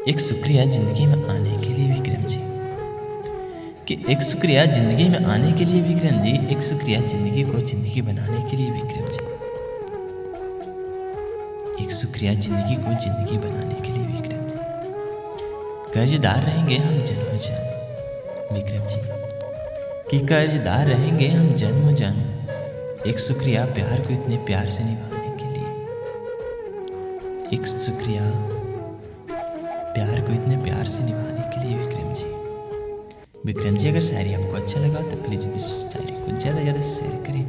एक शुक्रिया ज़िंदगी में आने के लिए विक्रम जी। कि एक शुक्रिया ज़िंदगी में आने के लिए विक्रम जी, एक शुक्रिया ज़िंदगी को ज़िंदगी बनाने के लिए विक्रम जी। एक शुक्रिया ज़िंदगी को ज़िंदगी बनाने के लिए विक्रम जी। कर्जदार रहेंगे हम जन्मों जन्म विक्रम जी, कि कर्जदार रहेंगे हम जन्मों जन्म। एक शुक्रिया प्यार को इतने प्यार से निभाने के लिए। एक शुक्रिया प्यार को इतने प्यार से निभाने के लिए विक्रम जी। विक्रम जी, अगर शायरी आपको अच्छा लगा तो प्लीज़ इस शायरी को ज़्यादा से ज़्यादा शेयर करें।